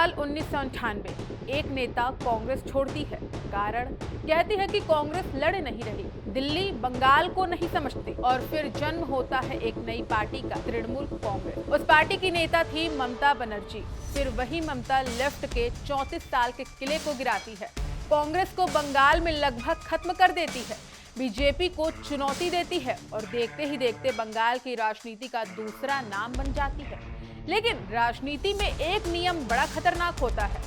साल 1998 एक नेता कांग्रेस छोड़ती है। कारण कहती है कि कांग्रेस लड़ नहीं रही, दिल्ली बंगाल को नहीं समझती। और फिर जन्म होता है एक नई पार्टी का, तृणमूल कांग्रेस। उस पार्टी की नेता थी ममता बनर्जी। फिर वही ममता लेफ्ट के 34 साल के किले को गिराती है, कांग्रेस को बंगाल में लगभग खत्म कर देती है, बीजेपी को चुनौती देती है और देखते ही देखते बंगाल की राजनीति का दूसरा नाम बन जाती है। लेकिन राजनीति में एक नियम बड़ा खतरनाक होता है,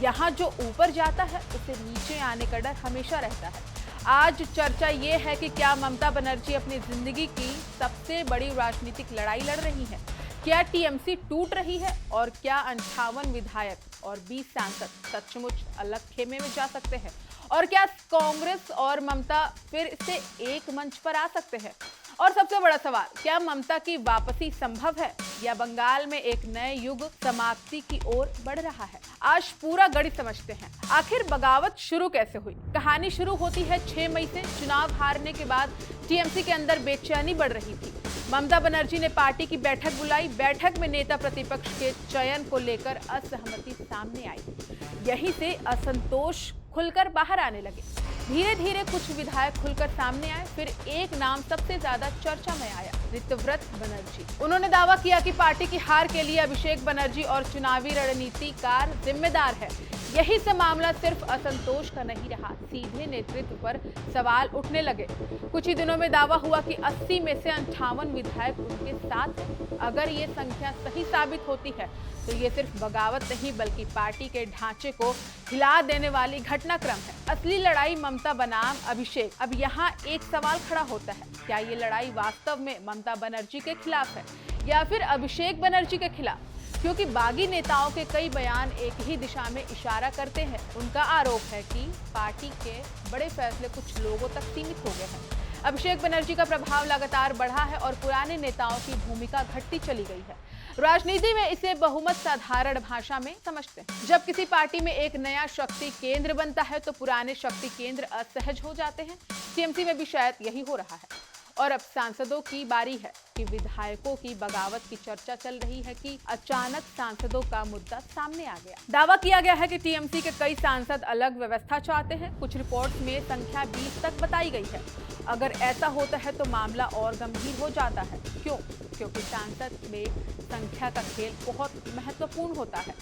यहाँ जो ऊपर जाता है उसे नीचे आने का डर हमेशा रहता है। आज चर्चा ये है कि क्या ममता बनर्जी अपनी जिंदगी की सबसे बड़ी राजनीतिक लड़ाई लड़ रही है? क्या टीएमसी टूट रही है? और क्या 58 विधायक और 20 सांसद सचमुच अलग खेमे में जा सकते हैं? और क्या कांग्रेस और ममता फिर से एक मंच पर आ सकते हैं? और सबसे बड़ा सवाल, क्या ममता की वापसी संभव है या बंगाल में एक नए युग समाप्ति की ओर बढ़ रहा है? आज पूरा गणित समझते हैं। आखिर बगावत शुरू कैसे हुई? कहानी शुरू होती है 6 मई से। चुनाव हारने के बाद टीएमसी के अंदर बेचैनी बढ़ रही थी। ममता बनर्जी ने पार्टी की बैठक बुलाई। बैठक में नेता प्रतिपक्ष के चयन को लेकर असहमति सामने आई। यहीं से असंतोष खुलकर बाहर आने लगे। धीरे धीरे कुछ विधायक खुलकर सामने आए। फिर एक नाम सबसे ज्यादा चर्चा में आया, ऋतव्रत बनर्जी। उन्होंने दावा किया कि पार्टी की हार के लिए अभिषेक बनर्जी और चुनावी रणनीतिकार जिम्मेदार है। यही से मामला सिर्फ असंतोष का नहीं रहा, सीधे नेतृत्व पर सवाल उठने लगे। कुछ ही दिनों में दावा हुआ कि 80 में से 58 विधायक उनके साथ हैं। अगर ये संख्या सही साबित होती है तो ये सिर्फ बगावत नहीं बल्कि पार्टी के ढांचे को हिला देने वाली घटनाक्रम है। असली लड़ाई ममता बनाम अभिषेक। अब यहाँ एक सवाल खड़ा होता है, क्या ये लड़ाई वास्तव में ममता बनर्जी के खिलाफ है या फिर अभिषेक बनर्जी के खिलाफ? क्योंकि बागी नेताओं के कई बयान एक ही दिशा में इशारा करते हैं। उनका आरोप है कि पार्टी के बड़े फैसले कुछ लोगों तक सीमित हो गए हैं। अभिषेक बनर्जी का प्रभाव लगातार बढ़ा है और पुराने नेताओं की भूमिका घटती चली गई है। राजनीति में इसे बहुमत साधारण भाषा में समझते हैं। जब किसी पार्टी में एक नया शक्ति केंद्र बनता है तो पुराने शक्ति केंद्र असहज हो जाते हैं। टीएमसी में भी शायद यही हो रहा है। और अब सांसदों की बारी है कि विधायकों की बगावत की चर्चा चल रही है कि अचानक सांसदों का मुद्दा सामने आ गया। दावा किया गया है कि टीएमसी के कई सांसद अलग व्यवस्था चाहते हैं। कुछ रिपोर्ट्स में संख्या 20 तक बताई गई है। अगर ऐसा होता है तो मामला और गंभीर हो जाता है। क्यों? क्योंकि सांसद में संख्या का खेल बहुत महत्वपूर्ण होता है।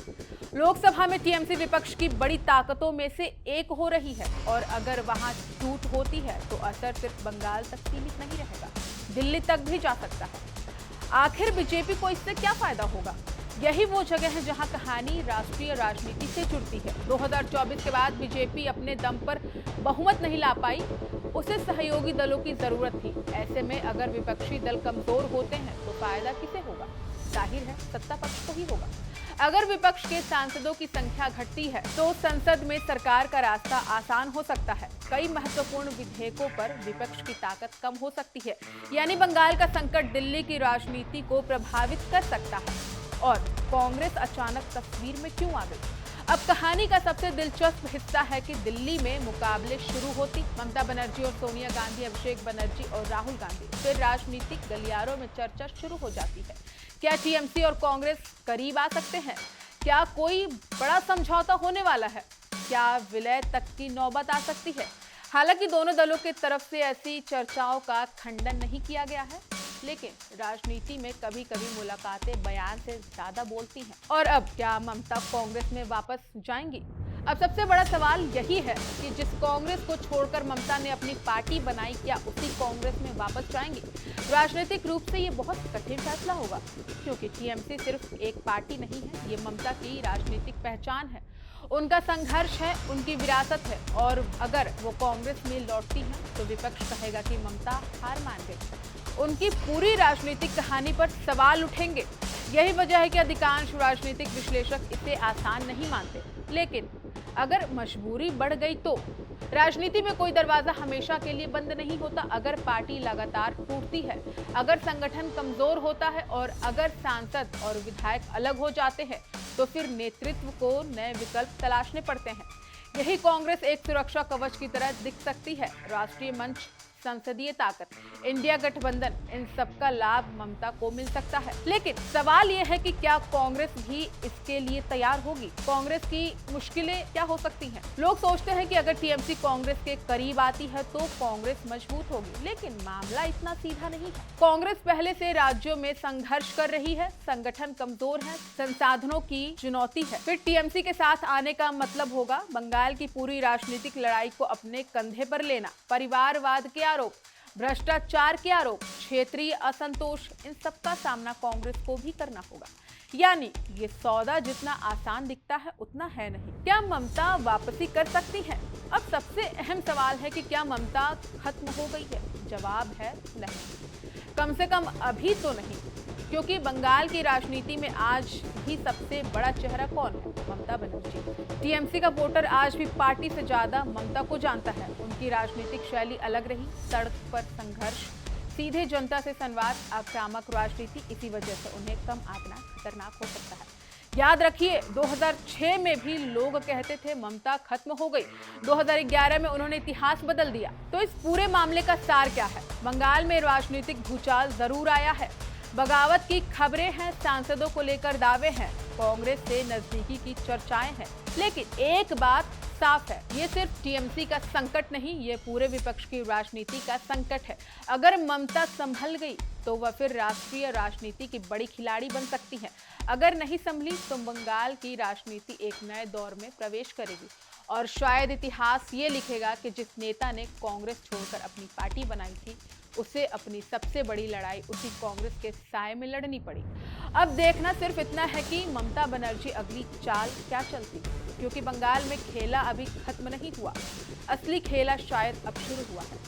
लोकसभा में टीएमसी विपक्ष की बड़ी ताकतों में से एक हो रही है और अगर वहां टूट होती है तो असर सिर्फ बंगाल तक सीमित नहीं रहेगा, दिल्ली तक भी जा सकता है। आखिर बीजेपी को इससे क्या फायदा होगा? यही वो जगह है जहां कहानी राष्ट्रीय राजनीति से जुड़ती है। 2024 के बाद बीजेपी अपने दम पर बहुमत नहीं ला पाई, उसे सहयोगी दलों की जरूरत थी। ऐसे में अगर विपक्षी दल कमजोर होते हैं तो फायदा किसे होगा? जाहिर है सत्ता पक्ष को ही होगा। अगर विपक्ष के सांसदों की संख्या घटती है तो संसद में सरकार का रास्ता आसान हो सकता है। कई महत्वपूर्ण विधेयकों पर विपक्ष की ताकत कम हो सकती है। यानी बंगाल का संकट दिल्ली की राजनीति को प्रभावित कर सकता है। और कांग्रेस अचानक तस्वीर में क्यों आ गई? अब कहानी का सबसे दिलचस्प हिस्सा है कि दिल्ली में मुकाबले शुरू होती ममता बनर्जी और सोनिया गांधी, अभिषेक बनर्जी और राहुल गांधी। फिर राजनीतिक गलियारों में चर्चा शुरू हो जाती है। क्या टीएमसी और कांग्रेस करीब आ सकते हैं? क्या कोई बड़ा समझौता होने वाला है? क्या विलय तक की नौबत आ सकती है? हालांकि दोनों दलों की तरफ से ऐसी चर्चाओं का खंडन नहीं किया गया है, लेकिन राजनीति में कभी कभी मुलाकातें बयान से ज्यादा बोलती हैं। और अब क्या ममता कांग्रेस में वापस जाएंगी? अब सबसे बड़ा सवाल यही है कि जिस कांग्रेस को छोड़कर ममता ने अपनी पार्टी बनाई, क्या उसी कांग्रेस में वापस जाएंगी? राजनीतिक रूप से ये बहुत कठिन फैसला होगा, क्योंकि टीएमसी सिर्फ एक पार्टी नहीं है, ये ममता की राजनीतिक पहचान है, उनका संघर्ष है, उनकी विरासत है। और अगर वो कांग्रेस में लौटती हैं तो विपक्ष कहेगा कि ममता हार मान गई। उनकी पूरी राजनीतिक कहानी पर सवाल उठेंगे। यही वजह है कि अधिकांश राजनीतिक विश्लेषक इसे आसान नहीं मानते। लेकिन अगर मजबूरी बढ़ गई तो राजनीति में कोई दरवाजा हमेशा के लिए बंद नहीं होता। अगर पार्टी लगातार टूटती है, अगर संगठन कमजोर होता है और अगर सांसद और विधायक अलग हो जाते हैं तो फिर नेतृत्व को नए विकल्प तलाशने पड़ते हैं। यही कांग्रेस एक सुरक्षा कवच की तरह दिख सकती है। राष्ट्रीय मंच संसदीय ताकत, इंडिया गठबंधन, इन सबका लाभ ममता को मिल सकता है। लेकिन सवाल यह है कि क्या कांग्रेस भी इसके लिए तैयार होगी? कांग्रेस की मुश्किलें क्या हो सकती हैं? लोग सोचते हैं कि अगर टीएमसी कांग्रेस के करीब आती है तो कांग्रेस मजबूत होगी, लेकिन मामला इतना सीधा नहीं है। कांग्रेस पहले से राज्यों में संघर्ष कर रही है, संगठन कमजोर है, संसाधनों की चुनौती है। फिर टीएमसी के साथ आने का मतलब होगा बंगाल की पूरी राजनीतिक लड़ाई को अपने कंधे पर लेना। परिवारवाद के आरोप, भ्रष्टाचार के आरोप, क्षेत्रीय असंतोष, इन सबका सामना कांग्रेस को भी करना होगा। यानी ये सौदा जितना आसान दिखता है उतना है नहीं। क्या ममता वापसी कर सकती है? अब सबसे अहम सवाल है कि क्या ममता खत्म हो गई है? जवाब है नहीं, कम से कम अभी तो नहीं, क्योंकि बंगाल की राजनीति में आज भी सबसे बड़ा चेहरा कौन है? ममता बनर्जी। टीएमसी का वोटर आज भी पार्टी से ज्यादा ममता को जानता है। उनकी राजनीतिक शैली अलग रही, सड़क पर संघर्ष, सीधे जनता से संवाद, आक्रामक राजनीति। इसी वजह से उन्हें कम आंकना खतरनाक हो सकता है। याद रखिए, 2006 में भी लोग कहते थे ममता खत्म हो गई। 2011 में उन्होंने इतिहास बदल दिया। तो इस पूरे मामले का सार क्या है? बंगाल में राजनीतिक भूचाल जरूर आया है, बगावत की खबरें हैं, सांसदों को लेकर दावे हैं, कांग्रेस से नजदीकी की चर्चाएं हैं। लेकिन एक बात साफ है, ये सिर्फ टीएमसी का संकट नहीं, ये पूरे विपक्ष की राजनीति का संकट है। अगर ममता संभल गई तो वह फिर राष्ट्रीय राजनीति की बड़ी खिलाड़ी बन सकती है। अगर नहीं संभली तो बंगाल की राजनीति एक नए दौर में प्रवेश करेगी और शायद इतिहास ये लिखेगा कि जिस नेता ने कांग्रेस छोड़कर अपनी पार्टी बनाई थी उसे अपनी सबसे बड़ी लड़ाई उसी कांग्रेस के साए में लड़नी पड़ी। अब देखना सिर्फ इतना है कि ममता बनर्जी अगली चाल क्या चलती, क्योंकि बंगाल में खेला अभी खत्म नहीं हुआ, असली खेला शायद अब शुरू हुआ है।